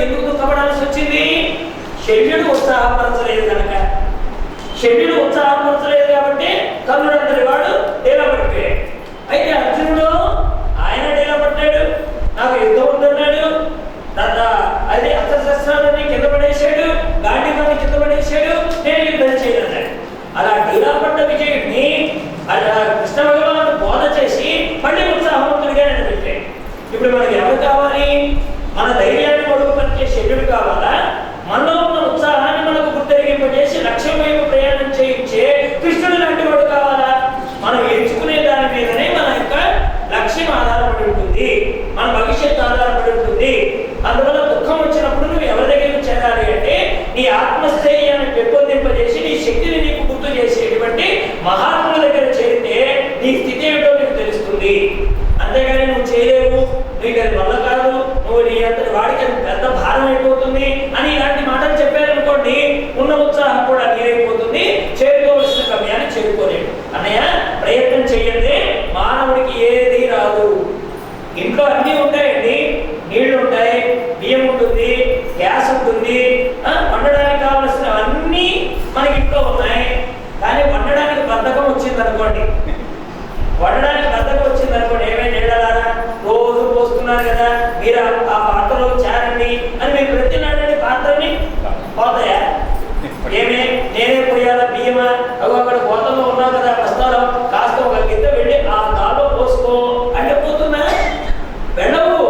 ఎందుకు దుఃఖపడాల్సి వచ్చింది? శల్యుడు ఉత్సాహపరచలేదు కనుక. శల్యుడు ఉత్సాహపరచలేదు కాబట్టి కర్ణుడంతటి వాడు డేలపడిపోయాడు. అయితే అర్జునుడు ఆయన డేలపడ్డాడు, నాకు యుద్ధం ఉందన్నాడు. అదే అస్త్రశస్త్రాలని కింద పడేశాడు, గాంధీవాన్ని కింద పడేశాడు, నేను యుద్ధం చేయనన్నాడు. అలా డీలాపడ్డ విజయుడిని అలా కృష్ణ భగవానుడు బోధ చేసి మళ్ళీ ఉత్సాహవంతుడిగా నిలబెట్టాడు. ఇప్పుడు మనకి ఎవరు కావాలి? మన ధైర్యాన్ని పొడుగుపరిచే శల్యుడు కావాలా? మనలో ఉన్న ఉత్సాహాన్ని మనకు గుర్తెరిగింపజేసి లక్ష్యం వైపు ప్రయాణం చేయించే కృష్ణుడు లాంటి వాడు కావాలా? మనం ఎంచుకునే దాని మీదనే మన యొక్క లక్ష్యం ఆధారపడి ఉంటుంది, మన భవిష్యత్తు ఆధారపడి ఉంటుంది. అందువల్ల దుఃఖం వచ్చినప్పుడు నువ్వు ఎవరి దగ్గరికి చేరాలి అంటే నీ ఆత్మస్థైర్యాన్ని పెంపొందింపజేసి నీ శక్తిని నీకు గుర్తు చేసేటువంటి మహాత్ముల దగ్గర చేరితే నీ స్థితి ఏమిటో నీకు తెలుస్తుంది. అంతేగాని నువ్వు చేయలేవు, నీకు అది వల్ల కాదు, నువ్వు నీ అంతటి వాడికి అది పెద్ద భారం అయిపోతుంది అని ఇలాంటి మాటలు చెప్పారనుకోండి, ఉన్న ఉత్సాహం కూడా నీరైపోతుంది, చేరుకోవలసిన గమ్యాన్ని చేరుకోలేడు. అన్నయ్య ప్రయత్నం చెయ్యండి, మానవుడికి ఏది రాదు. ఇంట్లో అన్నీ ఉంటాయండి, నీళ్లు ఉంటాయి, బియ్యం ఉంటుంది, గ్యాస్ ఉంటుంది, వండడానికి కావలసిన అన్నీ మనకి ఇంట్లో ఉన్నాయి. కానీ వండడానికి బద్ధకం వచ్చిందనుకోండి, ఏమైనా నీళ్ళలారా రోజు పోస్తున్నారు కదా, మీరు ఆ పాత్రలో చేరండి అని మీరు ప్రతినాడండి పాత్రని పోతాయా? నేనే పోయాలా బియ్యమా? అవి అక్కడ గోతంలో ఉన్నావు కదా బస్తాలో, కాస్త ఒక గిద్ద వెళ్ళి ఆ దాలో పోసుకో అంటే పోతున్నా? వెళ్ళవు.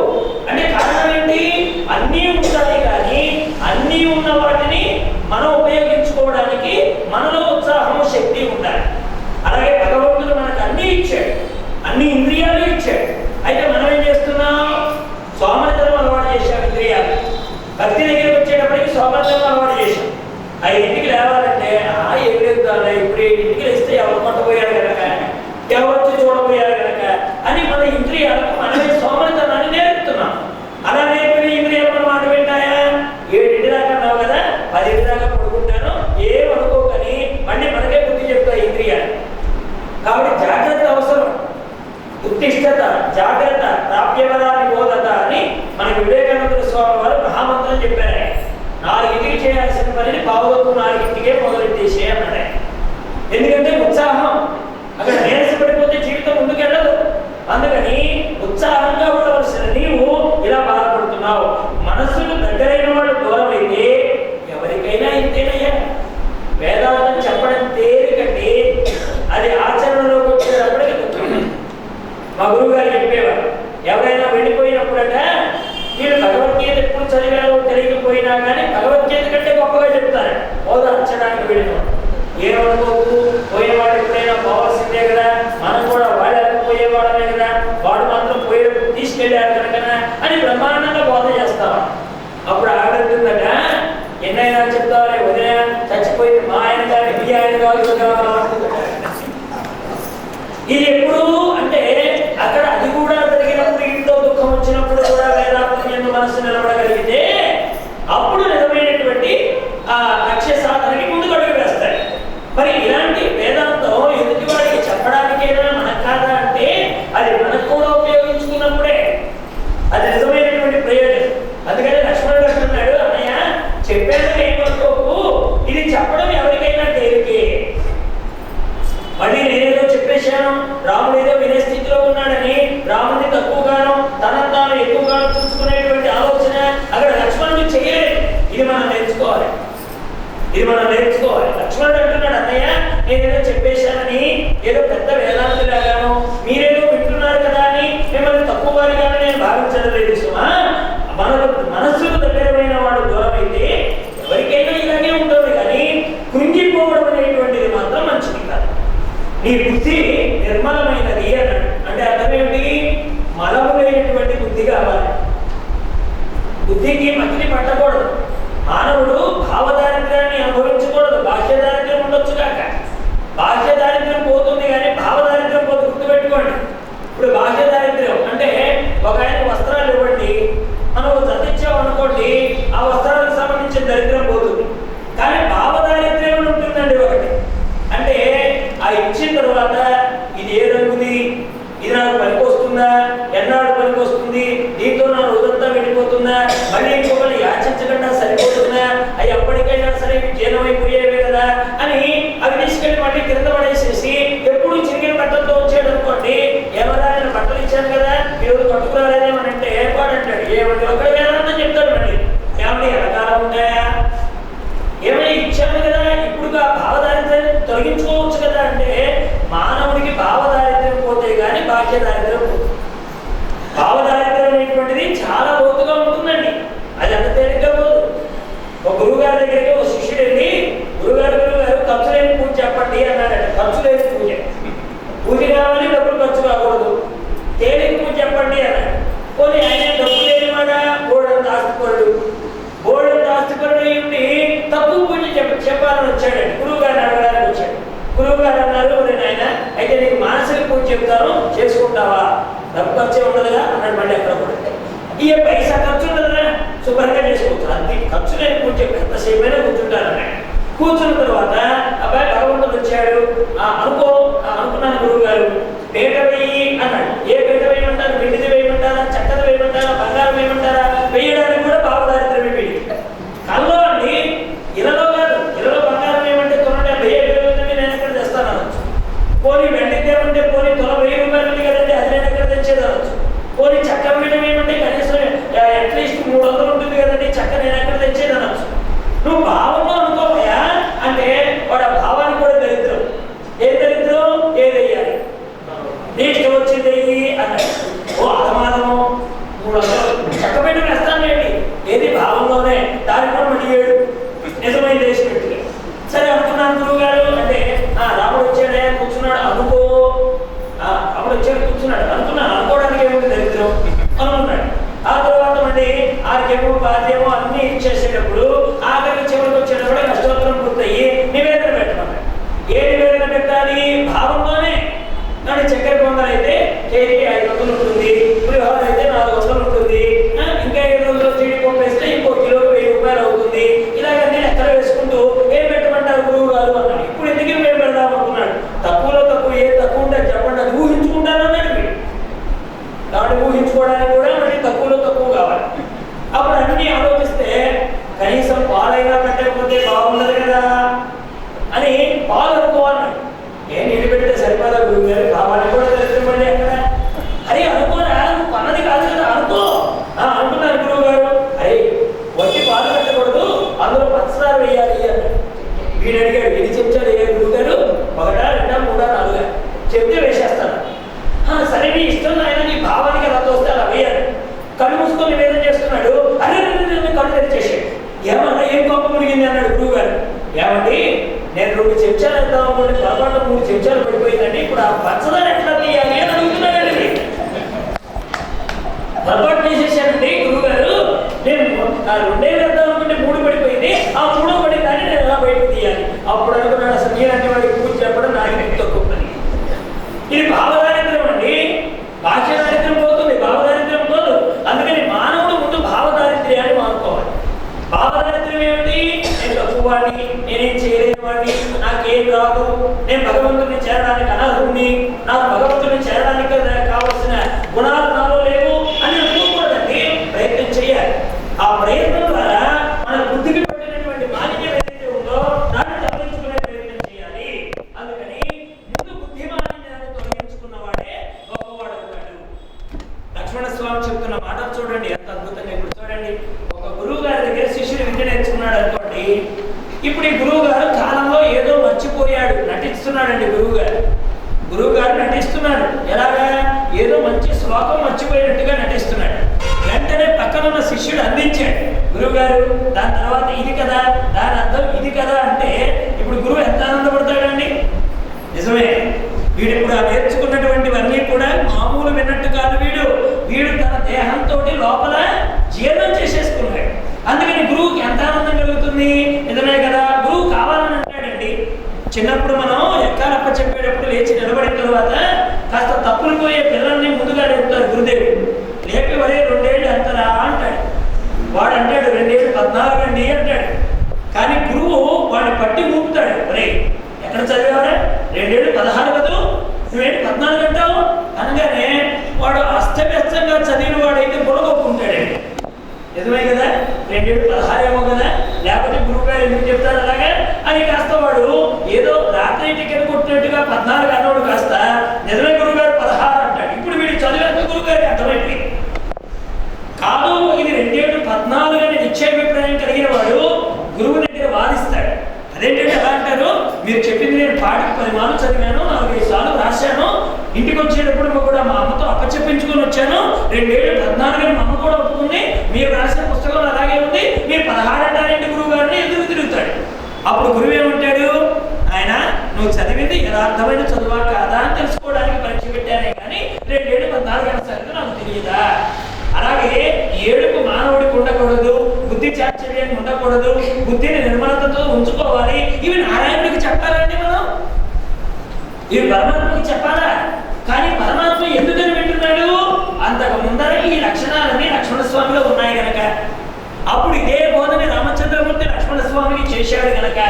అంటే కారణం ఏంటి? అన్నీ ఉంటాయి, కానీ అన్నీ ఉన్న వాటిని మనం ఉపయోగించుకోవడానికి మనలో ఉత్సాహము, శక్తి ఉండాలి. అలాగే భగవంతుడు మనకు అన్నీ ఇచ్చాడు, అన్ని ఇంద్రియాలు ఇచ్చాడు. అయితే మనం ఏం చేస్తున్నాం? సోమరితనం అలవాటు చేశాం ఇంద్రియాలు. భక్తి దగ్గరికి వచ్చేటప్పటికి సోమరితనం అలవాటు చేశాం. 5ంటికి లేవాలంటే ఏం లేదులే, ఇప్పుడు 7ంటికి లేస్తే ఎవరు కొట్టబోయారు కనుక, ఎవరు వచ్చి చూడబోయారు కనుక అని మన ఇంద్రియాలకు మనమే సోమరితనాన్ని నేర్పుతున్నాం. అలా నేర్పిన ఇంద్రియాలు మనం మాట వింటాయా? 7ంటి దాకా అన్నావు కదా, 10ంటి దాకా పడుకుంటాను ఏమనుకోకని మళ్ళీ మనకే బుద్ధి చెప్తాయి ఇంద్రియాలు. కాబట్టి జాగ్రత్త అవసరం. ఉత్తిష్టత, జాగ్రత్త, ప్రాప్యవరాన్ని బోధత అని మనకి వివేకానంద స్వామి వారు మహామంత్రం చెప్పారు. 4ంటికి చేయాల్సిన పనిని 4:15కే మొదలెట్టేసే అన్నాడు. ఎందుకంటే ఉత్సాహం, అక్కడ నీరసపడిపోతే జీవితం ముందుకెళ్ళదు. అందుకని ఉత్సాహంగా ఉండవలసిన నీవు ఇలా బాధపడుతున్నావు. మనస్సుకు దగ్గరైన వాడు దూరం అయితే ఎవరికైనా ఇంతేనయ్యా. వేదాంతం చెప్పడం తేలికంటే అది ఆచరణలోకి వచ్చేటప్పటికి దుఃఖం. మా గురువు గారు చెప్పేవారు, ఎవరైనా వెళ్ళిపోయినప్పుడట వీళ్ళు భగవద్గీత ఎప్పుడు చదివారో తెలియకపోయినా కానీ భగవద్గీత కంటే గొప్పగా చెప్తారు ఓదార్చడానికి వెళ్ళిన. ఏమనుకోకు, పోయేవాడు ఎప్పుడైనా పోవాల్సిందే కదా, మనం కూడా వాళ్ళు పోయేవాడమే కదా, వాడు మాత్రం పోయేటప్పుడు తీసుకెళ్ళారు కనుక అని బ్రహ్మాండంగా బోధ చేస్తాం. అప్పుడు ఆడుతుందట, ఎన్నైనా చెప్తారే వదిలే, చచ్చిపోయింది మా ఆయన కానీ మీ ఆయన కాదు. ఇది ఎప్పుడు అంటే అక్కడ అది కూడా జరిగినప్పుడు, ఇంట్లో దుఃఖం వచ్చినప్పుడు కూడా వేదాంతం ఎందు మనసు నిలబడగలిగితే అప్పుడు నిజమైనటువంటి ఆ లక్ష్య సాధనకి ముందుకు అడుగు వేస్తాయి. మరి ఇలాంటి వేదాంతం ఎదుటి వాడికి చెప్పడానికేనా మనకు కాదా అంటే అది మనకు కూడా ఉపయోగించుకున్నప్పుడే అది నిజమైనటువంటి ప్రయోజనం. అందుకని లక్ష్మణుడు అంటున్నాడు, అన్నయ్య చెప్పేది ఏమనుకోకు, ఇది చెప్పడం ఎవరికైనా తేలికే. మళ్ళీ నేనేదో చెప్పేశాను, రాముడు ఏదో వినే స్థితిలో ఉన్నాడని రాముడిని తక్కువగాను తనను తాను ఎక్కువగాను చూసుకునేటువంటి ఆలోచన అక్కడ లక్ష్మణుడు చేయలేదు. ఇది మనం నేర్చుకోవాలి. లక్ష్మణుడు అంటున్నాడు, అన్నయ్య నేనేదో చెప్పేశానని ఏదో పెద్ద వేదాంతులాగాను మీరేదో వింటున్నారు కదా అని మిమ్మల్ని తక్కువ వారిగానే నేను భావించడం లేదు సుమా. మనస్సుకు దగ్గరమైన వాడు దూరం అయితే ఎవరికైనా ఇలాగే ఉంటుంది, కానీ కృంగిపోవడం అనేటువంటిది మాత్రం మంచిది కాదు. నీ బుద్ధి నిర్మలమైనది అన్నాడు. అంటే అర్థమేమిటి? మలము లేనటువంటి బుద్ధి కావాలి. బుద్ధికి మట్టిని పట్టకూడదు. మానవుడు భావదారిద్ర్యాన్ని అనుభవించకూడదు. బాహ్య దారిద్ర్యం ఉండొచ్చు కాక, బాహ్య దారిద్ర్యం పోతుంది కానీ భావదారిద్ర్యం పోతుంది. గుర్తుపెట్టుకోండి. ఇప్పుడు బాహ్య దారిద్ర్యం అంటే ఒక ఆయన వస్త్రాలు ఇవ్వండి, మనం చదివించామనుకోండి, ఆ వస్త్రాలకు సంబంధించిన దరిద్రం పోతుంది. కానీ భావదారిద్ర్యం ఉంటుందండి ఒకటి. అంటే ఆ ఇచ్చిన తర్వాత ఇది ఏ రంగుది, ఇది నాకు పనికి వస్తుందా, ఎన్నాడు పనికి వస్తుంది, దీంతో నా రోజంతా వెళ్ళిపోతుందా, మళ్ళీ ఇంకొకరు యాచ ఎప్పటికైనా సరే జీర్ణమైపోయేవే కదా అని అవి తీసుకెళ్ళి మళ్ళీ కింద పడేసేసి ఎప్పుడు చిరిగిన బట్టలతో వచ్చాడు అనుకోండి, ఎవరా నేను బట్టలు ఇచ్చాను కదా ఈరోజు పట్టుకురాలేదేమని అంటే ఏర్పాటు అంటాడు. ఏమంటే ఒక వేళ చెప్తాడు మళ్ళీ ఏమంటే ఎనకాలం ఉంటాయా, ఏమైనా ఇచ్చాను కదా ఇప్పుడు ఆ భావదారిద్ర్యాన్ని తొలగించుకోవచ్చు కదా అంటే మానవుడికి భావదారిద్ర్యం పోతే కానీ బాహ్య దారిద్ర్యం పోతుంది. భావదారిద్ర్యం అనేటువంటిది చాలా లోతుగా ఉంటుందండి, అది అంత తేలిగ్గా పోదు. ఒక గురువు గారి దగ్గరికి ఒక శిష్యుడు వెళ్ళి గురుగారు ఖర్చు లేని పూజ చెప్పండి అన్నాడట. ఖర్చు లేని పూజ, పూజ కావాలి డబ్బులు ఖర్చు కాకూడదు, తేలిక పూజ చెప్పండి అన్నాడు. పోనీ ఆయన డబ్బు లేనివాడా బోర్డంత ఆస్తిపరుడు, బోర్డంత ఆస్తిపరుడు ఉండి తక్కువ పూజ చెప్పాలని వచ్చాడండి. గురువు గారిని అడగడానికి వచ్చాడు. గురువు గారు అన్నారు, నేను ఆయన అయితే నీకు మానసిక పూజ చెప్తాను చేసుకుంటావా, డబ్బు ఖర్చే ఉండదుగా అన్నాడు. మళ్ళీ అక్కడ కూడా ఈ పైసా ఖర్చు ఉండదురా శుభ్రంగా చేసుకోవచ్చు, అంతే ఖర్చు లేని పూజ ఎంతసేపు అయినా కూర్చుంటారన్న. కూర్చున్న తర్వాత అబ్బాయి భగవంతుడు వచ్చాడు, అనుకున్నాను గురువు గారు పీట వెయ్యి అన్నాడు. ఏ పీట వేయమంటారు, వెండిది వేయమంటారా, చక్కది వేయమంటారా, బంగారం వేయమంటారా, వేయడానికి కూడా భావదారిద్ర్యమే వీడి కల్లో అండి. ఇలలో కాదు, ఇలలో బంగారం ఏమంటే కొనండి 1000 నేను ఎక్కడ తెస్తాను అనొచ్చు. పోనీ వెండిది ఏమంటే పోనీ తుల 1000 రూపాయలు ఉంది కదండి అది నేను ఎక్కడ తెచ్చేది అనొచ్చు. పోనీ చక్క వేయడం ఏమంటే కనీసం అట్లీస్ట్ 300 ఉంటుంది కదండి చక్క నేను ఎక్కడ తెచ్చేది అనొచ్చు. నువ్వు భావంలో అనుకోపోయా అంటే వాడు ఆ భావానికి కూడా దరిద్రం. ఏ దరిద్రం, ఏదయ్యాలి నీకు వచ్చింది అన్నాడు. ఓ అధమానము 300 చక్క పెట్టు వేస్తాను ఏంటి, ఏది భావంలోనే దాని కూడా మళ్ళీ 7 నిజమైన చేసినట్టుగా. సరే అనుకున్నాను గురువు గారు అంటే రాముడు వచ్చాడే కూర్చున్నాడు అనుకో, రాముడు వచ్చాడు కూర్చున్నాడు అనుకున్నాను. అనుకోవడానికి ఏముంది దరిద్రం అనుకున్నాడు. ఆ తర్వాత మళ్ళీ ఆర్కేమో బాధ్యమో అన్ని ఇచ్చేసేటప్పుడు ఆఖరికి చివరికి వచ్చేటప్పుడు అష్టోత్తరం పూర్తయ్యి నివేదన పెట్టమన్నాడు. ఏ నివేదన పెట్టాలి, భావంలోనే. కానీ చక్కెర పొంగల్ అయితే కేజీ 500 ఉంటుంది, పులిహోర అయితే 400 ఉంటుంది, ఇంకా 700 చీడి పంపేస్తే ఇంకో కిలో 1000 రూపాయలు అవుతుంది. ఇలాగన్నీ లెక్కలు వేసుకుంటూ ఏం పెట్టమంటారు గురువు గారు అన్నాడు. ఇప్పుడు ఎందుకు మేము పెడదాం అనుకున్నాడు. తక్కువలో తక్కువ ఏం తక్కువ ఉంటే చెప్పండి, అది ఊహించుకుంటాను అన్నాడు వీడు. దాన్ని ఊహించుకోవడానికి కూడా మళ్ళీ తక్కువలో తక్కువ కావాలి. అప్పుడు అన్ని ఆలోచిస్తే కనీసం పాలైనా పెట్టకపోతే బాగుండదు కదా అని పాలు అనుకోవాలన్నాడు. ఏం నీళ్ళు పెడితే సరిపోదా గురువు గారు, భావాన్ని కూడా తెలుసుకోండి అక్కడ. అరే అనుకోరా, నువ్వు పన్నది కాదు కదా అనుకో. అనుకున్నారు గురువు గారు. అరే వట్టి పాలు పెట్టకూడదు, అందులో పంచదార వేయాలి అన్నాడు. వీడు అడిగాడు, ఎన్ని చెంచాలు వేయాలి గురువు గారు, 1, 2, 3, 4 చెప్తే వేసేస్తాను. సరే నీ ఇష్టం ఆయన, నీ భావానికి ఎలా తోస్తే అలా వేయాలి. కళ్ళు మూసుకొని నివేదన చేస్తున్నాడు. అరే కళ్ళు తెరిచేసాడు. ఏమన్నా ఏం కోప మునిగింది అన్నాడు గురువు గారు. ఏమండి నేను 2 చెంచాలు వేద్దాం అనుకోండి, పొరపాటు 3 చెంచాలు పడిపోయిందండి, ఇప్పుడు ఆ పంచదార ఎట్లా తీయాలి అని అడుగుతున్నాడండి. పొరపాటు చేసేసానండి గురువు గారు, నేను 2 వేద్దాం అనుకుంటే 3 పడిపోయింది, ఆ 3వ పడిందని నేను ఎలా బయటకు తీయాలి. అప్పుడు అనుకున్నాడు అసలు నేనంటే వాడికి పూజ చెప్పడం నాకు తక్కువ పని. ఇది భావదారిద్ర్యం అండి. బాహ్య దారిద్ర్యం పోతుంది, భావదారిద్ర్యం పోదు. అందుకని మానవుడు ముందు భావదారిద్ర్యాన్ని మానుకోవాలి. భావదారిద్ర్యం ఏమిటి, నేను తక్కువవాడిని, నేనేం చేయలేని వాడిని, నాకేం రాదు, నేను భగవంతుడిని చేరడానికి అనర్హుడిని, నాకు భగవంతుడిని చేరడానికి కావలసిన గుణాలు నాలో లేవు అని అనుకోకూడదండి. ప్రయత్నం చేయాలి. ఆ ప్రయత్నం ద్వారా మన బుద్ధికి పట్టినటువంటి మాలిన్యం ఏదైతే ఉందో దాన్ని తొలగించుకునే ప్రయత్నం చేయాలి. అందుకని ముందు బుద్ధి మాలిన్యాన్ని తొలగించుకున్నవాడే గొప్పవాడు అవుతాడు. లక్ష్మణ స్వామి చెప్తున్న మాటలు చూడండి ఎంత అద్భుతంగా. ఇప్పుడు చూడండి, ఒక గురువు గారి దగ్గర శిష్యుడు విద్య నేర్చుకున్నాడు అనుకోండి. ఇప్పుడు ఈ గురువు గారు కాలంలో ఏదో మర్చిపోయాడు, నటిస్తున్నాడండి గురువు గారు నటిస్తున్నాడు. ఎలాగా, ఏదో మంచి శ్లోకం మర్చిపోయినట్టుగా నటిస్తున్నాడు. వెంటనే పక్కనున్న శిష్యుడు అందించాడు గురువు గారు. దాని తర్వాత ఇది కదా, దాని అర్థం ఇది కదా అంటే ఇప్పుడు గురువు ఎంత ఆనందపడతాడండి. నిజమే, వీడు ఇప్పుడు నేర్చుకున్నటువంటివన్నీ కూడా మామూలు విన్నట్టు కాదు. వీడు తన దేహంతో లోపల జీర్ణం చేసేసుకున్నాడు. అందుకని గురువుకి ఎంత ఆనందం కలుగుతుంది. నిజమే కదా, గురువు కావాలని అంటాడండి. చిన్నప్పుడు మనం ఎక్కాలప్ప చెప్పేటప్పుడు లేచి నిలబడిన తర్వాత కాస్త తప్పులు పోయే పిల్లల్ని ముందుగా లేపుతారు గురుదేవుడు. లేపి వరే 2 ఏళ్ళు ఎంతరా అంటాడు. వాడు అంటాడు 2 ఏళ్ళు 14 అండి అంటాడు. కానీ గురువు వాడిని పట్టి ఊపుతాడు. ఒరే ఎక్కడ చదివారా, 2 ఏళ్ళు 16 కదా, నువ్వేంటి 14 అంటావు అనగానే వాడు అస్తవ్యస్తంగా చదివిన వాడైతే బుర్రగొప్పుకుంటాడండి. నిజమే కదా, 2 ఏళ్ళు 16 ఏమో కదా, లేకపోతే గురువు గారు గారు ఎందుకు చెప్తారు అలాగా అని కాస్త వాడు ఏదో రాత్రి టికెట్ కొట్టినట్టుగా 14 అన్నోడు కాస్త నిజమే గురువు గారు 16 అంటాడు. ఇప్పుడు వీడు చదివేంత గురువు గారికి అర్థమైపోయింది కాదు, ఇది 2/14 అని నిశ్చయాభిప్రాయం కలిగిన వాడు గురువు దగ్గర వాదిస్తాడు. అదేంటంటే ఎలా అంటారు, మీరు చెప్పింది నేను పాటికి 10 మార్లు చదివాను, 4-5 సార్లు రాశాను, ఇంటికి వచ్చేటప్పుడు కూడా మా అమ్మతో అప్పచెప్పించుకొని వచ్చాను, 2/14 అని మా అమ్మ కూడా ఒప్పుకుంది, మీరు రాసిన పుస్తకంలో అలాగే ఉంది, మీరు 16 అంటారేంటి గురువు గారిని ఎదురు తిరుగుతాడు. అప్పుడు గురువు ఏమంటాడు, ఆయన నువ్వు చదివింది యథార్థమైన చదువా కాదా అని తెలుసుకోవడానికి పరీక్ష పెట్టానే కానీ 2/14 అనే సంగతి నాకు తెలియదా. అలాగే ఏడుపు మానవుడికి ఉండకూడదు, బుద్ధి చాచర్యాన్ని ఉండకూడదు, బుద్ధిని నిర్మలతతో ఉంచుకోవాలి. ఇవి నారాయణుడికి చెప్పాలండి మనం, ఇవి పరమాత్మకి చెప్పాలా? కానీ పరమాత్మ ఎందుకని వింటున్నాడు, అంతకు ముందర ఈ లక్షణాలన్నీ లక్ష్మణస్వామిలో ఉన్నాయి గనక, అప్పుడు ఇదే బోధని రామచంద్రమూర్తి లక్ష్మణస్వామికి చేశాడు గనక,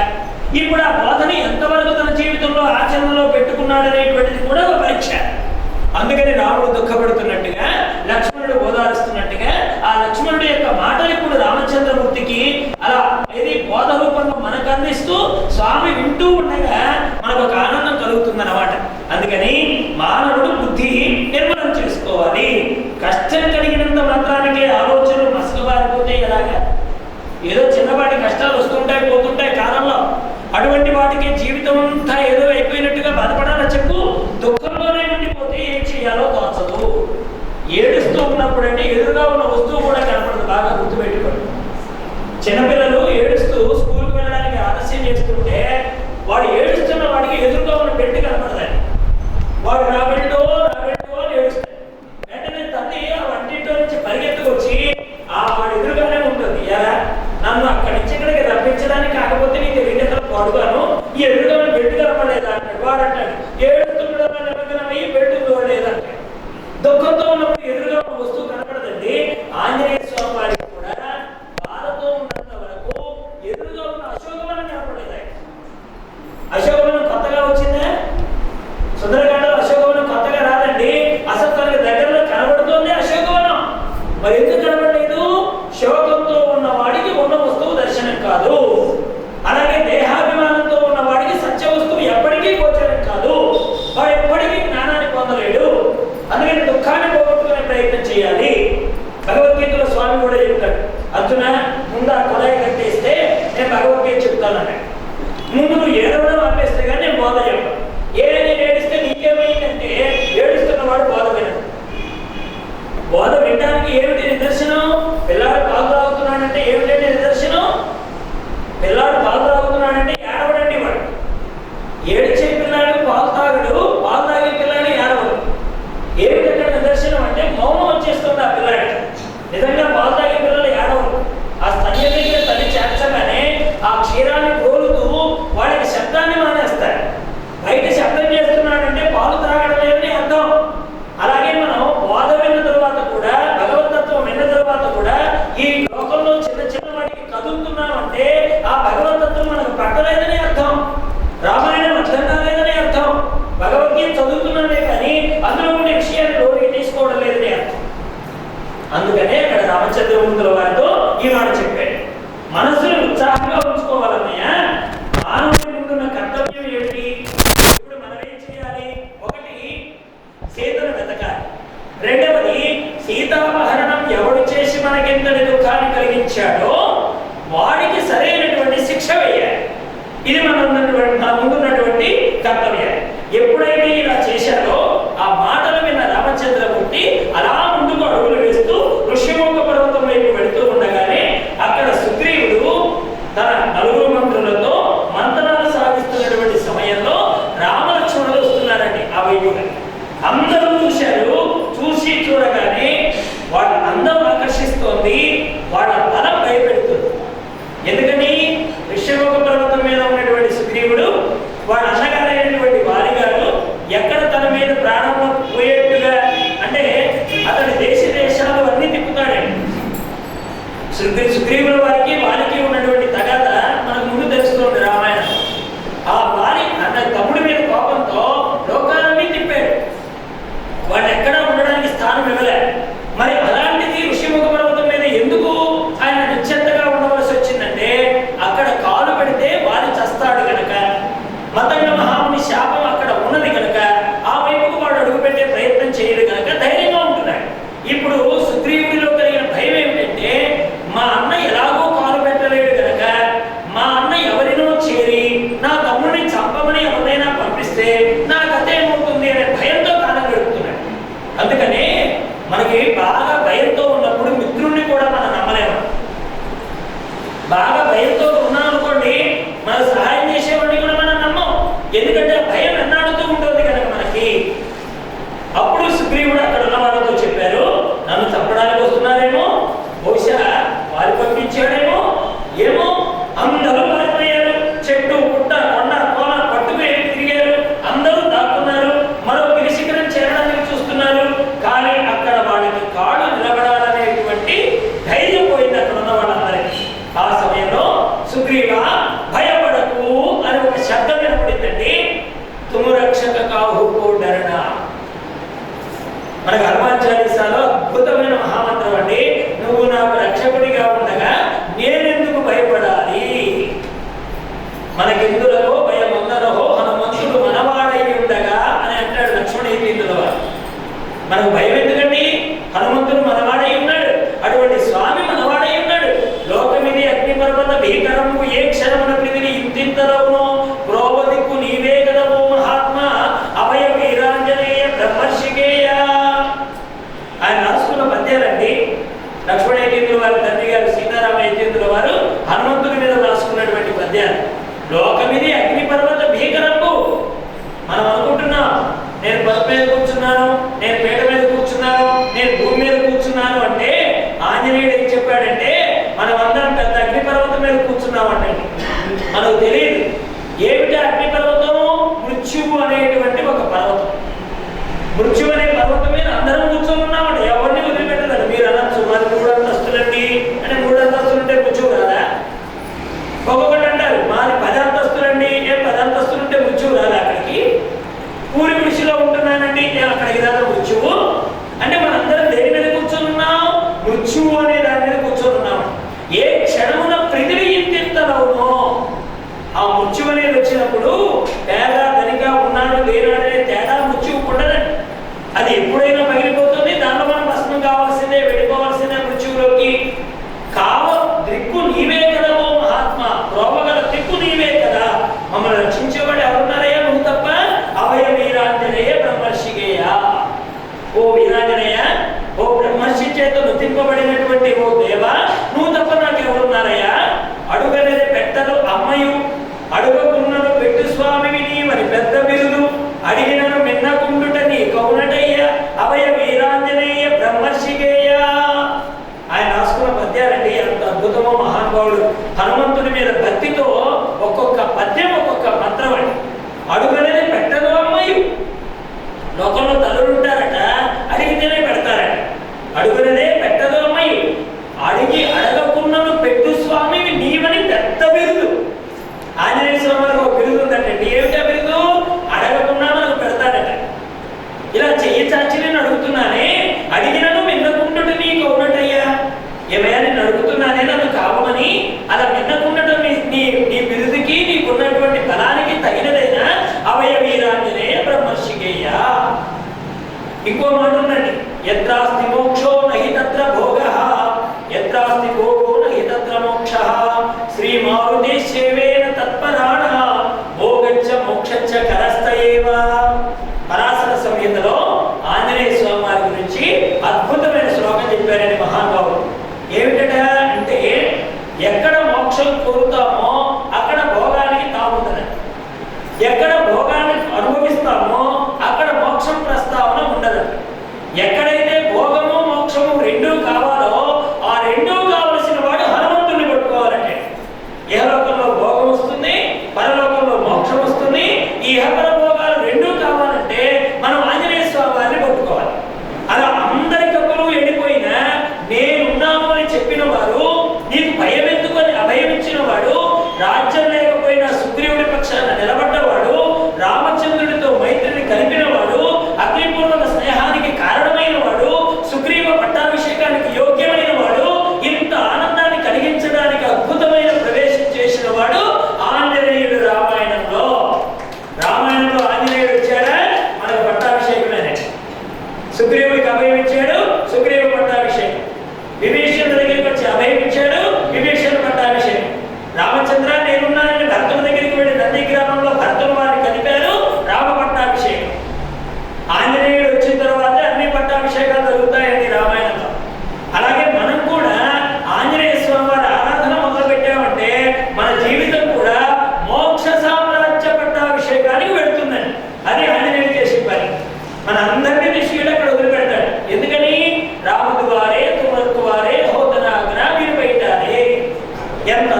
ఇప్పుడు ఆ బోధని ఎంతవరకు తన జీవితంలో ఆచరణలో పెట్టుకున్నాడనేటువంటిది కూడా ఒక పరీక్ష. అందుకని రాముడు దుఃఖపడుతున్నట్టుగా, లక్ష్మణుడు ఓదారుస్తున్నట్టుగా ఆ లక్ష్మణుడి యొక్క మాటలు ఇప్పుడు రామచంద్రమూర్తికి అలా ఇది బోధ రూపంలో మనకు అందిస్తూ స్వామి వింటూ ఉండగా మనకు ఒక ఆనందం కలుగుతుందన్నమాట. అందుకని మానవుడు బుద్ధి నిర్మలం చేసుకోవాలి. కష్టం కలిగినంత మాత్రానికే ఆలోచనలు మసకబారిపోతే ఎలాగా? ఏదో చిన్నపాటి కష్టాలు వస్తుంటాయి పోతుంటాయి కాలంలో, అటువంటి వాటికి జీవితం అంతా ఏదో అయిపోయినట్టుగా బాధపడాలా చెప్పు? దుఃఖంలోనే ఉండిపోతే ఏం చేయాలో తోచదు. ఏడుస్తూ ఉన్నప్పుడు అంటే ఎదురుగా ఉన్న వస్తువు కూడా కనపడదు. బాగా గుర్తుపెట్టుకోండి, చిన్నపిల్లలు ఏడుస్తూ స్కూల్కి వెళ్ళడానికి ఆలస్యం చేస్తుంటే వాడు ఏడుస్తున్న వాడికి ఎదురుగా ఉన్న బెడ్ కనపడదండి. వాడు నా బెడ్డో అని ఏడుస్తాడు. వెంటనే తల్లి ఆ వంటింటో నుంచి పరిగెత్తుకొచ్చి ఆ వాడు ఎదురుగానే ఉంటుంది, ఎలా నన్ను అక్కడి నుంచి ఇక్కడికి రప్పించడానికి కాకపోతే నీకు రెండెకలు పాడుగాను, ఈ ఎదురుగా బెడ్ కనపడలేదా అంటాడు. వాడు అంటాడు ఏడుస్తున్నాడు నిమగ్నమై బెడ్ లేదంటాడు. దుఃఖంతో ఉన్నప్పుడు ఎదురుగా ఉన్న వస్తువు కనపడదండి. ఆంజనేయ స్వామి వారికి కూడా బాధతో ఉన్నంత వరకు ఎదురుగా ఉన్న అశోకవనం కనపడలేదు. అశోకవనం కొత్తగా వచ్చిందా? సుందరకాండలో అశోకవనం కొత్తగా రాదండి. అసలు తనకి దగ్గరలో కనబడుతోంది అశోకవనం. మరి ఎందుకు కనబడలేదు? శోకంతో ఉన్న వాడికి ఉన్న వస్తువు దర్శనం కాదు. అలాగే దేహాభిమానంతో ఉన్న వాడికి సత్య వస్తువు ఎప్పటికీ గోచరం కాదు. వాడు ఎప్పటికీ జ్ఞానాన్ని పొందలేడు. అందుకని దుఃఖాన్ని పోగొట్టుకునే ప్రయత్నం చేయాలి. భగవద్గీతలో స్వామి కూడా చెప్తాడు, అర్జున ముందు ఆ కొలాయి కట్టేస్తే నేను భగవద్గీత చెప్తానని, ముందు నువ్వు ఏడవడం ఆపేస్తే కానీ నేను బోధ చెప్పను. నేను ఏడిస్తే నీకేమైందంటే ఏడుస్తున్నవాడు బోధ వినడు. బోధ వినడానికి ఏమిటి నిదర్శనం? పిల్లాడు పాలు తాగుతున్నాడంటే ఏమిటంటే నిదర్శనం? పిల్లాడు పాలు తాగుతున్నాడంటే ఏడవడండి. వాడు ఏడిచే పిల్లాడు పాలు తాగడు, పాలు తాగే పిల్లాడు ఏడవడు. ఏమిటంటే నిదర్శనం అంటే మౌనం వచ్చేస్తుంది ఆ పిల్లాడికి. నిజంగా పాలు తాగే పిల్లలు ఏడవరు. ఆ స్తన్యం దగ్గర తల్లి చేర్చగానే ఆ క్షీరాన్ని కోరుతూ వాడికి శబ్దాన్ని మానేస్తారు. బయట శబ్దం చేస్తున్నాడంటే పాలు తాగడం లేదని అర్థం. అలాగే మనం బోధ విన్న తర్వాత కూడా, భగవతత్వం విన్న తర్వాత కూడా ఈ లోకంలో చిన్న చిన్న వాటికి కదులుతున్నామంటే ఆ భగవతత్వం మనకు పట్టలేదని అర్థం. రామాయణం అర్థం కాలేదని అర్థం. భగవద్గీత చదువుతున్నామే కానీ అందులో ఉండే విషయాన్ని లోనికి తీసుకోవడం లేదని అర్థం. అందుకనే అక్కడ రామచంద్రమూర్తుల వారితో ఈ మాట చెప్పాడు, మనసును ఉత్సాహంగా ఉంచుకోవాలన్నయ్య. మానవుడి ముందున్న కర్తవ్యం ఏమిటి? ఇప్పుడు మనం ఏం చేయాలి? ఒకటి, సీతను వెతకాలి. రెండవది, సీతాపహరణం ఎవడు చేసి మనకెంతటి దుఃఖాన్ని కలిగించాడో వాడికి సరైనటువంటి శిక్ష వేయాలి. ఇది మన ముందున్నటువంటి కర్తవ్యం. ఎప్పుడైతే ఇలా చేశారో ఆ మాటలు విన్న రామచంద్రమూర్తి అలా ముందుకు అడుగులు వేస్తూ ఋష్యముఖ పర్వతం వైపు వెళుతూ ఉండగానే అక్కడ సుగ్రీవుడు తన 4 మంత్రులతో మంత్రాలు సాగిస్తున్నటువంటి సమయంలో రామలక్ష్మణులు వస్తున్నారండి ఆ వైపుగా. అందరూ చూశారు. చూడగానే వాళ్ళ అందం ఆకర్షిస్తోంది, వాళ్ళ బలం భయపెడుతుంది. ఎందుకని? ఋష్యముఖ పర్వతం మీద ఉన్నటువంటి సుగ్రీవుడు వాళ్ళ అన్నగారైనటువంటి వారిగారు ఎక్కడ తన మీద బాగా భయంతో ఉన్నాం అనుకోండి, మనకు సహాయం చేసేవాడిని కూడా మనం నమ్మం. ఎందుకంటే భయం ఎన్నాడుతూ ఉంటుంది కనుక మనకి. అప్పుడు సుగ్రీవుడు అక్కడ ఉన్న వాళ్ళతో చెప్పారు, నన్ను చంపడానికి వస్తున్నారేమో, బహుశా వారు పంపించాడేమో, ఏమో. అందరూ పారిపోయారు, చెట్టు పుట్ట కొండ కోన పట్టుకు తిరిగారు, అందరూ దాక్కున్నారు, మరో గిరిశిఖరం చేరడానికి చూస్తున్నారు. కానీ అక్కడ వాళ్ళకి కాళ్ళు నిలబడాలనేటువంటి ధైర్యం పోయింది అక్కడ ఉన్న వాళ్ళందరికీ. ఆ సమయంలో సుగ్రీవ భయపడకు అని ఒక శబ్దం వినపడిందండి. తుము రక్షక కాహు కో డరనా. మనకు హనుమాన్ చాలీసాలో అద్భుతమైన మహామంత్రం అండి. నువ్వు నాకు రక్షకుడిగా ఉండగా నేనెందుకు భయపడాలి? మనకెందులో భయం ఉందనహో హనుమంతుడు మనవాడై ఉండగా అని అంటాడు లక్ష్మణీయుల వారు. మనకు భయం ఎందుకండి? హనుమంతుడు మనవాడై ఉన్నాడు, అటువంటి స్వామి మనవాడై ఉన్నాడు. లోకమిది అగ్నిపర్వత భీకరము ఏ క్షణమున పృథివీ ఇంతింతరవునో ప్రోవదిక్కు నీవే కదవో మహాత్మా అభయ వీరాంజనేయ బ్రహ్మర్షికేయ. ఆయన రాసుకున్న పద్యాలండి. లక్ష్మణేంద్రుల వారి తండ్రి గారు సీతారామేంద్రుల వారు హనుమంతుడి మీద రాసుకున్నటువంటి పద్యాలు. లోకమిది అగ్నిపర్వత భీకరము. మనం అనుకుంటున్నాం, నేను బస్ మీద కూర్చున్నాను, నేను పీట మీద కూర్చున్నాను, నేను భూమి మీద కూర్చున్నాను అంటే ఆంజనేయుడు ఏం చెప్పాడంటే మనం అందరం పెద్ద అగ్నిపర్వతం మీద కూర్చున్నామంటే మనకు తెలియదు. ఏమిటి అగ్నిపర్వతము? మృత్యువు అనేటువంటి ఒక పర్వతం. మృత్యు అనే పర్వతం మీద అందరం కూర్చొని ఉన్నామండి, ఎవరిని వదిలిపెట్టలేదు. మీరు అనొచ్చు, మరి 3 అంతస్తులండి అంటే 3 అంతస్తులు ఉంటే మృత్యువు రాదా? ఒక్కొక్కటి అంటారు మాది 10 అంతస్తులండి, 10 అంతస్తులు ఉంటే మృత్యువు రాదా? అక్కడికి పూరి గుడిసిలో ఉంటున్నానండి, అక్కడికి రాదా మృత్యువు? అంటే మనందరం దేని మీద కూర్చొని ఉన్నాం? మృత్యువు అనే దాని మీద కూర్చొని ఉన్నాం. ఏ క్షణమున పృథివీ ఇంతింతలవునో ఆ మృత్యువు అనేది వచ్చినప్పుడు పేద ధనిగా ఉన్నాడు లేనాడనే తేడా మృత్యువు ఉండదండి. అది ఎప్పుడైనా పగిలిపోతుంది, దాంట్లో మనం భస్మం కావాల్సిందే, వెళ్ళిపోవాల్సిందే మృత్యువులోకి. కావ దిక్కు నీవే కదా ఓ మహాత్మ, రోగగల దిక్కు నీవే కదా, మమ్మల్ని రక్షించేవాడు ఎవరున్నారయ్యా నువ్వు తప్ప. అభయ వీరాంజనేయ బ్రహ్మర్షికేయ. ఓ వీరాంజనేయ, ఓ బ్రహ్మర్షి చేత నుతింపబడినటువంటి ఓ దేవ, నువ్వు తప్ప నాకు ఎవరున్నారయ్యా? అడుగనేది పెట్టదు అమ్మయు, అడుగకున్నను పెట్టు స్వామివి నీవని పెద్ద బిరుదు, అడిగినను మిన్నకుండుట నీ కౌనటయ్య అభయ వీరాంజనేయ బ్రహ్మర్షికేయ. ఆయన రాసుకున్న పద్యాలండి, ఎంత అద్భుతమో మహానుభావుడు. హనుమంతుడి మీద భక్తితో ఒక్కొక్క పద్యం ఒక్కొక్క మంత్రం అండి. అడుగనేది పెట్టదు అమ్మయు. లోకంలో తల్లులు ఉంటారట, అడిగితేనే పెడతారట. అడుగునదే పెట్టదు అమ్మయు, అడగకున్నను పెట్టు స్వామివి నీవని పెద్ద బిరుదు. ఆంజనేయ స్వామి వారికి ఒక బిరుదు ఉందటండి. ఏమిటా బిరుదు? అడగకున్నా మనకు పెడతాడట. ఇలా చెయ్యి చాచి నేను అడుగుతున్నానే, అడిగినను మిన్నకుండుట నీకు ఉన్నట్టయ్యా. ఏమయ్యా నేను అడుగుతున్నానే నన్ను కావమని, అలా మిన్నకుండటం నీ బిరుదుకి నీకున్నటువంటి బలానికి తగినదైనా అభయ వీరాంజనేయ బ్రహ్మర్షికేయ. ఇంకో మాట ఉందండి, యత్రాస్తి మోక్షో నహి తత్ర భోగః, యత్రాస్తి భోగో నహి తత్ర మోక్షః, శ్రీ మారుతి సేవేన తత్పరాణః భోగచ్చ మోక్షచ్చ కరస్తయేవ. పరాశర సంహితలో ఆంజనేయ స్వామి వారి గురించి అద్భుతమైన శ్లోకం చెప్పారని మహానుభావుడు. ఏమిటట అంటే, ఎక్కడ మోక్షం కోరుతామో అక్కడ భోగానికి తాగుతుందని, ఎక్కడ భోగాన్ని అనుభవిస్తామో అక్కడ మోక్షం ప్రస్తావన ఉండదు.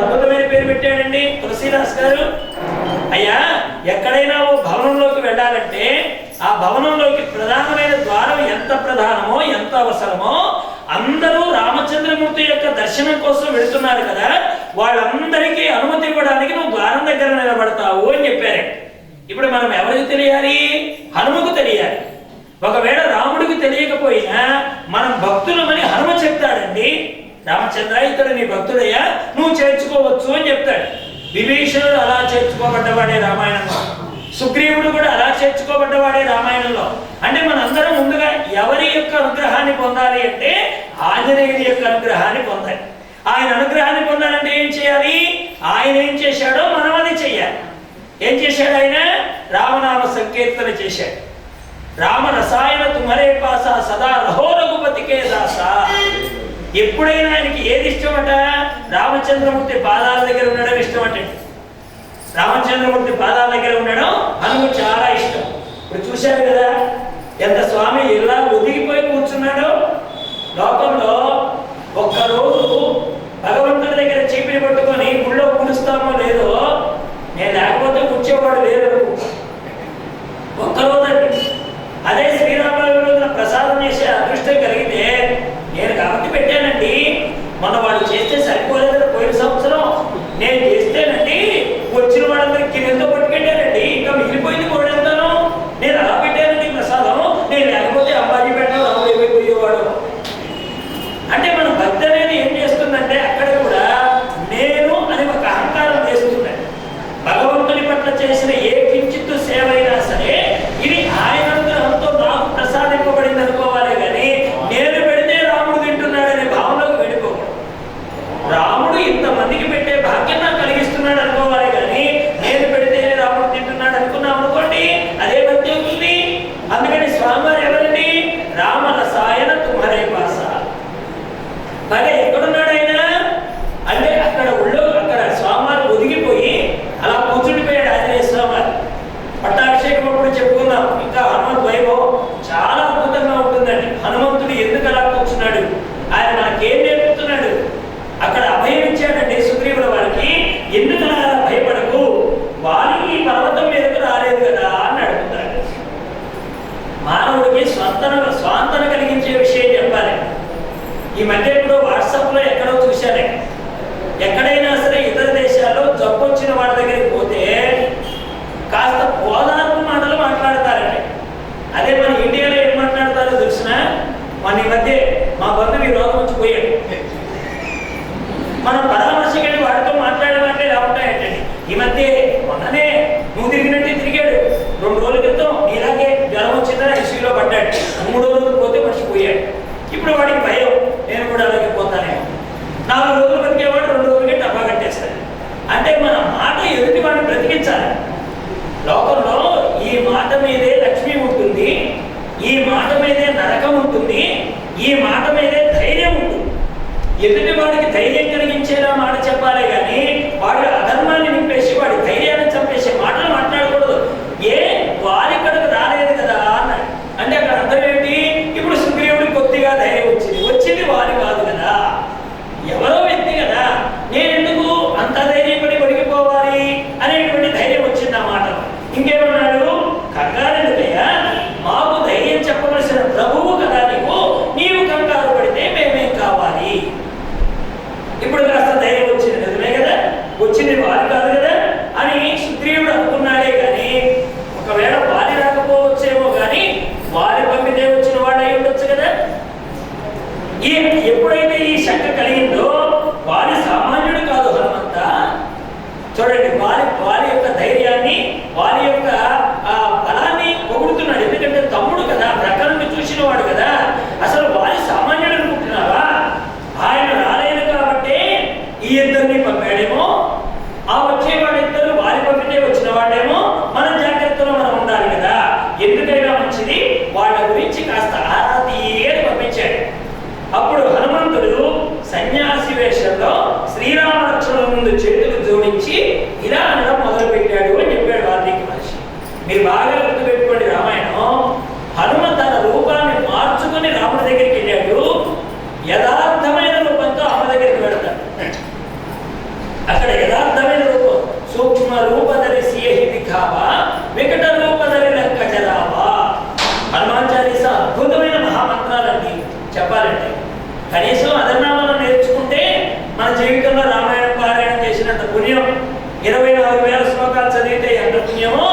అద్భుతమైన పేరు పెట్టాడండి తులసీదాస్ గారు. అయ్యా, ఎక్కడైనా ఓ భవనంలోకి వెళ్ళాలంటే ఆ భవనంలోకి ప్రధానమైన ద్వారం ఎంత ప్రధానమో ఎంత అవసరమో అందరూ రామచంద్రమూర్తి యొక్క దర్శనం కోసం వెళుతున్నారు కదా, వాళ్ళందరికీ అనుమతి ఇవ్వడానికి నువ్వు ద్వారం దగ్గర నిలబడతావు అని చెప్పారు. ఇప్పుడు మనం ఎవరికి తెలియాలి? హనుమకు తెలియాలి. ఒకవేళ రాముడికి తెలియకపోయినా మనం భక్తులమని హనుమ చెప్తాడండి. రామచంద్ర, ఇతడు నీ భక్తుడయ్యా, నువ్వు చేర్చుకోవచ్చు అని చెప్తాడు. విభీషణుడు అలా చేర్చుకోబడ్డవాడే రామాయణంలో, సుగ్రీవుడు కూడా అలా చేర్చుకోబడ్డవాడే రామాయణంలో. అంటే మనందరం ముందుగా ఎవరి యొక్క అనుగ్రహాన్ని పొందాలి అంటే ఆంజనేయుడి యొక్క అనుగ్రహాన్ని పొందాలి. ఆయన అనుగ్రహాన్ని పొందాలంటే ఏం చేయాలి? ఆయన ఏం చేశాడో మనం అది చెయ్యాలి. ఏం చేశాడు ఆయన? రామనామ సంకీర్తన చేశాడు. రామ రసాయన తుమరే పాస సదా రహో రఘుపతికే దాస. ఎప్పుడైనా ఆయనకి ఏది ఇష్టమట? రామచంద్రమూర్తి పాదాల దగ్గర ఉండడం ఇష్టమట. రామచంద్రమూర్తి పాదాల దగ్గర ఉండడం మనకు చాలా ఇష్టం. ఇప్పుడు చూశారు కదా ఎంత స్వామి ఇలా ఒదిగిపోయి కూర్చున్నాడో. లోకంలో ఒక్కరోజు భగవంతుడి దగ్గర చీపిని పట్టుకొని గుళ్ళో కూలుస్తామో లేదో, నేను లేకపోతే కూర్చోవాడు లేదు ఒక్కరోజండి. అదే శ్రీరామనవమి రోజున ప్రసాదం చేసే అదృష్టం కలిగితే నేను కాబట్టి పెట్టానండి. మొన్న వాళ్ళు చేస్తే సరిపోలేదు పోయిన సంవత్సరం నేను చేస్తేనండి వచ్చిన వాళ్ళందరికీ కింద పట్టుకెట్టానండి, ఇంకా మిగిలిపోయింది కూడా వెళ్తాను. నేను అలా పెట్టానండి ప్రసాదం, నేను లేకపోతే అమ్మాజీ పెట్టాను రాముడు ఏమైపోయేవాడు. అంటే మన భక్తి అనేది ఏం చేస్తుందంటే అక్కడ కూడా నేను అని ఒక అహంకారం చేస్తుంది. భగవంతుని పట్ల చేసిన ఏ కించిత్తు సేవ అయినా సరే ఇది ఆయన అనుగ్రహంతో నాకు ప్రసాదింపబడింది అనుకోవాలి కానీ నేను పెడితే రాముడు తింటున్నాడనే భావనకు వెళ్ళిపోకూడదు. రాముడు ఇంతమందికి పెట్టే భాగ్యం నాకు కలిగిస్తున్నాడు అనుకోవాలి కానీ నేను పెడితే రాముడు తింటున్నాడు అనుకున్నాం అనుకోండి, అదే భక్తి అవుతుంది. అందుకని స్వామివారు ఎవరండి? రామ రసాయన తుమరే పాస. మరి ఎక్కడున్నాడు ఆయన అంటే అక్కడ ఒళ్ళో అక్కడ స్వామివారు ఒదిగిపోయి అలా కూర్చుండిపోయాడు ఆంజనేయ స్వామివారు. పట్టాభిషేకం అప్పుడు చెప్పుకుందాం. ఇంకా హనుమంత్ వైభవం చాలా అద్భుతంగా ఉంటుందండి. హనుమంతుడు ఎందుకు అలా కూర్చున్నాడు, ఆయన మనకేం నేర్పుతున్నాడు, అక్కడ అభయం ఇచ్చాడండి సుగ్రీవుల వారికి. ఎందుకు అలా భయపడకు, వారికి పర్వతం మీదకు రాలేదు కదా అని అడుగుతాడు. మానవుడికి స్వాంతన కలిగించే విషయం చెప్పాలి. ఈ మధ్య ఇప్పుడు వాట్సాప్లో ఎక్కడో చూశాను, ఎక్కడైనా సరే ఇతర దేశాల్లో జబ్బు వచ్చిన వాళ్ళ దగ్గరికి పోతే కాస్త ఓదార్పు మాటలు మాట్లాడతారండి. అదే మన ఇండియాలో ఏం మాట్లాడతారో తెలిసిన, మన ఈ మధ్య మా బంధువు ఈ రోగం వచ్చి పోయాడు, మనం పరామర్శకెళ్ళి వాడితో మాట్లాడమంటే ఎలా ఉంటాయంటండి. ఈ మధ్య మొన్ననే నువ్వు తిరిగినట్టే తిరిగాడు. 2 రోజుల క్రితం ఇలాగే జ్వరం వచ్చిందని ఐసీయూలో పడ్డాడు. 3వ రోజు పోతే మర్చిపోయాడు. ఇప్పుడు వాడికి భయం, నేను కూడా అలాగే పోతానేమో. 4 రోజులు బతికేవాడు 2 రోజులకే డబ్బా కట్టేస్తాడు. అంటే మన మాట ఎదుటి వాడిని బ్రతికించాలి. లోకంలో ఈ మాట మీదే లక్ష్మి ఉంటుంది, ఈ మాట మీదే నరకం ఉంటుంది, ఈ మాట మీదే ధైర్యం ఉంటుంది. ఎదుటి వాడికి ధైర్యం కలిగించేలా మాట చెప్పాలి కానీ వాడి అధర్మాన్ని నింపేసి వాడి ధైర్యాన్ని చంపేసే మాటలు మాట్లాడకూడదు. వారి ఇక్కడికి రాలేదు కదా అన్నాడు. అంటే అక్కడ అర్థం ఏంటి? ఇప్పుడు సుగ్రీవుడికి కొద్దిగా ధైర్యం వచ్చింది వారి కాదు కదా, ఎవరో వ్యక్తి కదా, నేనెందుకు అంత ధైర్యపడి పడిపోవాలి అనేటువంటి ధైర్యం వచ్చింది ఆ మాట. ఇంకేమన్నాడు? కంగారెందుకయ్యా, మాకు ధైర్యం చెప్పవలసిన ప్రభువు కదా నీవు కంగారు పడితే మేమేం కావాలి. ఇప్పుడు కాస్త ధైర్యం వచ్చింది, నిజమే కదా, వచ్చింది వారి కాదు కదా అని సుగ్రీవుడు అనుకున్నాడే కానీ ఒకవేళ వారి రాకపోవచ్చేమో కానీ వారి పంపితే వచ్చిన వాడు అయి ఉండొచ్చు కదా. ఎప్పుడైతే ఈ శంక కలిగిందో వారి సామాన్యుడు కాదు హనుమంత. చూడండి, వారి యొక్క ధైర్యాన్ని వారి యొక్క బలాన్ని పొగుడుతున్నాడు. ఎందుకంటే తమ్ముడు కదా, ప్రకరణను చూసిన వాడు కదా, అసలు వారి సామాన్యుడు అనుకుంటున్నావా? ఆయన రాలేదు కాబట్టి ఈ ఇద్దరిని పంపాడేమో, ఆ వచ్చేవాడిద్దరు వారి పంపితే వచ్చిన వాడేమో, మన జాగ్రత్తలో మనం ఉండాలి కదా. ఎందుకైనా మంచిది వాళ్ళ గురించి కాస్త ఆరా తీయని పంపించాడు. అప్పుడు హనుమంతుడు సన్యాసి వేషంలో శ్రీరామ లక్ష్మణుల ముందు చేతులు జోడించి ఇలా అనడం మొదలు పెట్టాడు అని చెప్పాడు వాల్మీకి మహర్షి. మీరు బాగా గుర్తుపెట్టుకోండి, రామాయణం హనుమ తన రూపాన్ని మార్చుకుని రాముడి దగ్గరికి వెళ్ళాడు. యథార్థమైన రూపంతో అమ్మ దగ్గరికి వెళ్తాడు. రూపధరి సియహి దిఖావా వికట రూపధరి లంక జరావా. హనుమాన్ చాలీస అద్భుతమైన మహామంత్రాలండి చెప్పాలంటే. కనీసం అదన్నా మనం నేర్చుకుంటే మన జీవితంలో రామాయణ పారాయణం చేసినంత పుణ్యం, 24,000 శ్లోకాలు చదివితే ఎంత పుణ్యమో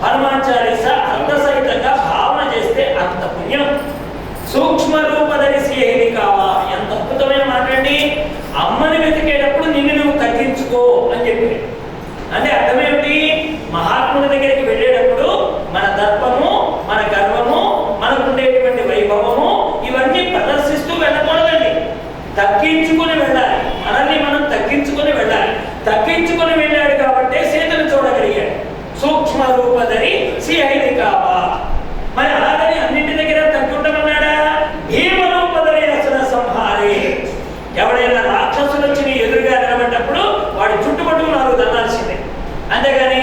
హనుమాన్ చాలీస అర్థసహితంగా భావన చేస్తే అంత పుణ్యం. సూక్ష్మ రూపధరి సియహి కావా, ఎంత అద్భుతమైన మాట అండి. అమ్మని వెతికేటప్పుడు నిన్ను నువ్వు తగ్గించుకో అని చెప్పి. అంటే అర్థమేమిటి? మహాత్ముడి దగ్గరికి వెళ్ళేటప్పుడు మన దర్పము, మన గర్వము, మనకు ఉండేటువంటి వైభవము ఇవన్నీ ప్రదర్శిస్తూ వెళ్ళకూడదండి. తగ్గించుకుని వెళ్ళాలి. మనల్ని మనం తగ్గించుకుని వెళ్ళాలి. తగ్గించుకుని వెళ్ళాడు కాబట్టి సీతను చూడగలిగాడు. సూక్ష్మ రూపధరి సియహి కావా. మరి అలాగని అన్నింటి దగ్గర తగ్గుంటామన్నాడా? భీమ రూపధరి అసుర సంహారే. ఎవడైనా రాక్షసులు వచ్చి నీ ఎదురుగా నిలబడ్డప్పుడు వాడి చుట్టుపట్టుకు 4 దన్నాల్సిందే. అంతేగాని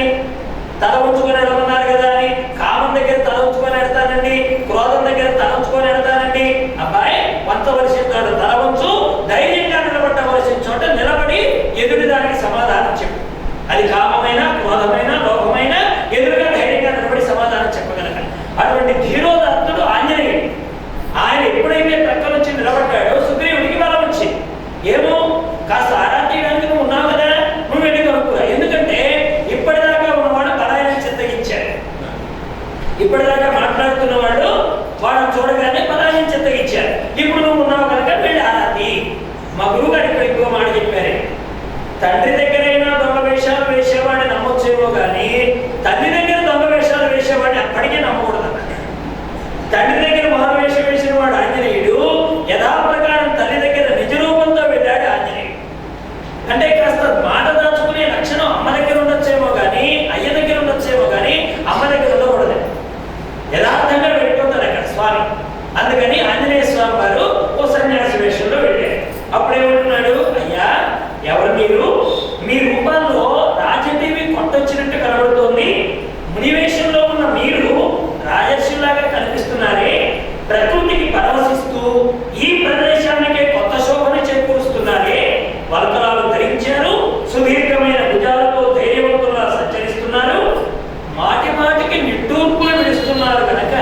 తల ఉంచుకొని ఎడమన్నారు కదా అని కామం దగ్గర తల ఉంచుకొని ఎడతానండి, క్రోధం దగ్గర తల ఉంచుకొని ఎడతానండి. అబ్బాయి వంచవలసిన చోట తల వంచు, ధైర్యంగా నిలబడవలసిన చోట నిలబడి ఎదుటి దానికి సమాధానం చెప్పు. అది కామమైన, క్రోధమైన, లోభమైన ఎదురుగా ధైర్యంగా నిలబడి సమాధానం చెప్పగలగాలి. అటువంటి ధీరోదాత్తుడు ఆంజనేయుడు. ఆయన ఎప్పుడైతే ప్రక్కల వచ్చి నిలబడ్డాడో సుగ్రీవుడికి బలం వచ్చింది. ఏమో కాస్త ఆరా తీయడానికి నువ్వు ఉన్నావు కదా, నువ్వు వెళ్ళి కనుక్కురా. ఎందుకంటే ఇప్పటిదాకా ఉన్నవాడు పలాయనం చిత్తగించాడు. ఇప్పటిదాకా మాట్లాడుతున్నవాడు వాడు చూడగానే పలాయనం చిత్తగించాడు. ఇప్పుడు నువ్వు ఉన్నావు కనుక వెళ్ళి ఆరాధి. మా గురువు గారు ఇక్కడ ఇంకో మాట చెప్పారు. తండ్రి దగ్గరైనా దొంగ వేషాలు వేసేవాడిని నమ్మొచ్చేమో కానీ తల్లి దగ్గర దొంగ వేషాలు వేసేవాడిని అప్పటికీ నమ్మకూడదు. తండ్రి దగ్గర మహావేషం వేసిన వాడు ఆంజనేయుడు, యథాప్రకారం తల్లి దగ్గర నిజ రూపంతో వెళ్ళాడు ఆంజనేయుడు. అంటే కాస్త మాట దాచుకునే లక్షణం అమ్మ దగ్గర ఉండొచ్చేమో కానీ, అయ్య దగ్గర ఉండొచ్చేమో కానీ అమ్మ దగ్గర ఉండకూడదు. యథార్థంగా వెళ్ళిపోతాడు అక్కడ స్వామి. అందుకని ఆంజనేయ స్వామి వారు ఓ సన్యాసి వేషంలో వెళ్ళాడు. అప్పుడేమంటున్నాడు? అయ్యా, ఎవరు మీరు? మీ రూపాల్లో రాజదేవి కొట్టొచ్చినట్టు కనబడుతోంది. మునివేషంలో ఉన్న మీరు రాజర్షులాగా కనిపిస్తున్నారే. ప్రకృతికి పరవశిస్తూ ఈ ప్రదేశానికే కొత్త శోభను చేకూరుస్తున్నారే. వల్కలాలు ధరించారు, సుదీర్ఘమైన భుజాలతో ధైర్యవంతులా సంచరిస్తున్నారు, మాటి మాటికి నిట్టూర్పులు విడుస్తున్నారు కనుక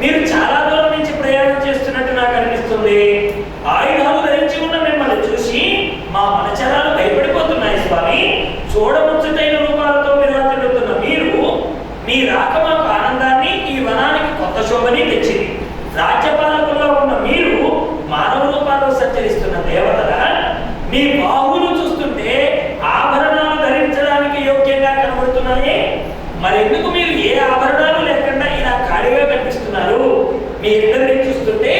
మీరు చాలా దూరం నుంచి ప్రయాణం చేస్తున్నట్టు నాకు అనిపిస్తుంది. ఆయుధాలు ధరించి ఉన్న మిమ్మల్ని చూసి మా మనచరాలు భయపడిపోతున్నాయి స్వామి. చూడముచ్చటైన రూపాలతో విరాజిల్లుతున్న మీరు, మీ రాక మాకు ఆనందాన్ని, ఈ వనానికి కొత్త శోభని తెచ్చింది. రాజ్యపాలకుల్లో ఉన్న మీరు మానవ రూపాల్లో సంచరిస్తున్న దేవతల మీ బాహువులు చూస్తుంటే ఆభరణాలు ధరించడానికి యోగ్యంగా కనబడుతున్నాయే. మరెందుకు మీరు ఏ ఆభరణాలు లేకుండా ఇలా ఖాళీగా కనిపిస్తున్నారు? మీ ఇద్దరిని చూస్తుంటే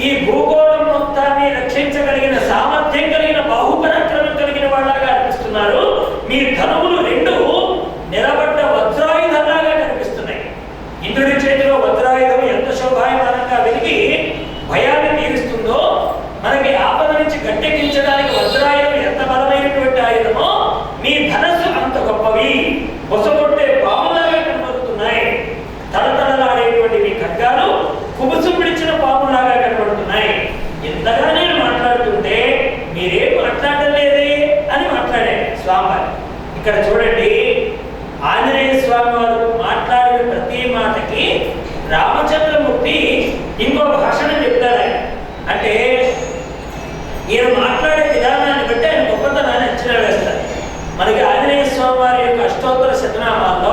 ఈ భూగోళం మొత్తాన్ని రక్షించగలిగిన సామర్థ్యం కలిగిన బాహుపరాక్రమం కలిగిన వాళ్ళగా అనిపిస్తున్నారు. మీ ధనములు 2 నిలబడ్డ వజ్రాయుధాలుగా కనిపిస్తున్నాయి. ఇంద్రుడి చేతిలో వజ్రాయుధం ఎంత శోభాయమానంగా వెలిగి భయాన్ని తీరుస్తుందో, మనకి ఆపద నుంచి గట్టెక్కించడానికి వజ్రాయుధం ఎంత బలమైనటువంటి ఆయుధమో మీ ధనస్సు అంత గొప్పవి. బొసగొట్టే పాములాగా కనబడుతున్నాయి. తలతలలాడేటువంటి మీ ఖడ్గాలు కుబుసు పిడిచిన పాములాగా కనబడుతున్నాయి. ఇంతగా నేను మాట్లాడుతుంటే మీరేం మాట్లాడడం లేదే అని మాట్లాడాడు స్వామివారు. ఇక్కడ చూడండి, ఆంజనేయ స్వామి వారు మాట్లాడిన ప్రతి మాటకి రామచంద్రమూర్తి ఇంకో భాషను చెప్తాడు. అంటే ఈయన మాట్లాడే విధానాన్ని బట్టి ఆయన గొప్పతనాన్ని అంచనా వేస్తారు. మనకి ఆంజనేయ స్వామి వారి యొక్క అష్టోత్తర శతనామాల్లో